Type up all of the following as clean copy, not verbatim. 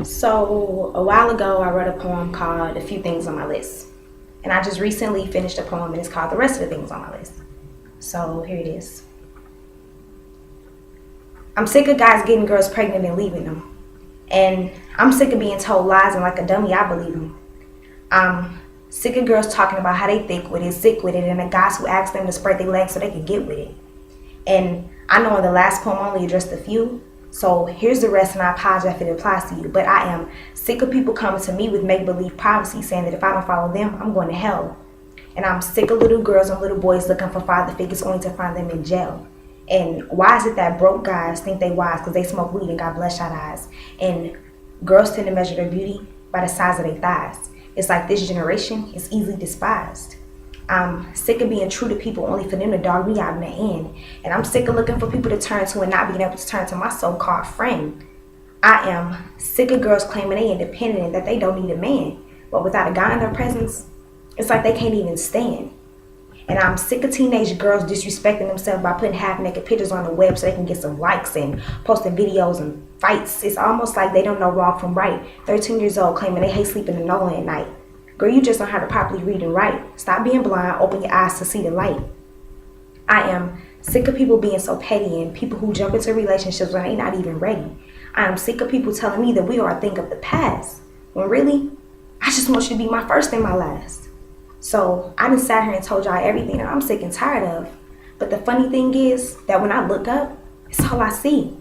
So, a while ago, I wrote a poem called A Few Things on My List. And I just recently finished a poem and it's called The Rest of the Things on My List. So, here it is. I'm sick of guys getting girls pregnant and leaving them. And I'm sick of being told lies and like a dummy, I believe them. I'm sick of girls talking about how they thick with it, sick with it, and the guys who ask them to spread their legs so they can get with it. And I know in the last poem I only addressed a few, so here's the rest, and I apologize if it applies to you. But I am sick of people coming to me with make-believe prophecy saying that if I don't follow them, I'm going to hell. And I'm sick of little girls and little boys looking for father figures only to find them in jail. And why is it that broke guys think they wise because they smoke weed and got bloodshot eyes? And girls tend to measure their beauty by the size of their thighs. It's like this generation is easily despised. I'm sick of being true to people only for them to dog me out in the end. And I'm sick of looking for people to turn to and not being able to turn to my so-called friend. I am sick of girls claiming they independent and that they don't need a man. But without a guy in their presence, it's like they can't even stand. And I'm sick of teenage girls disrespecting themselves by putting half-naked pictures on the web so they can get some likes and posting videos and fights. It's almost like they don't know wrong from right. 13 years old claiming they hate sleeping in Nola at night. Girl, you just don't know how to properly read and write. Stop being blind, open your eyes to see the light. I am sick of people being so petty and people who jump into relationships when they're not even ready. I am sick of people telling me that we are a thing of the past, when really, I just want you to be my first and my last. So I done sat here and told y'all everything that I'm sick and tired of. But the funny thing is that when I look up, it's all I see.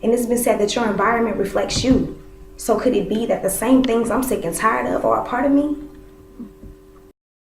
And it's been said that your environment reflects you. So could it be that the same things I'm sick and tired of are a part of me?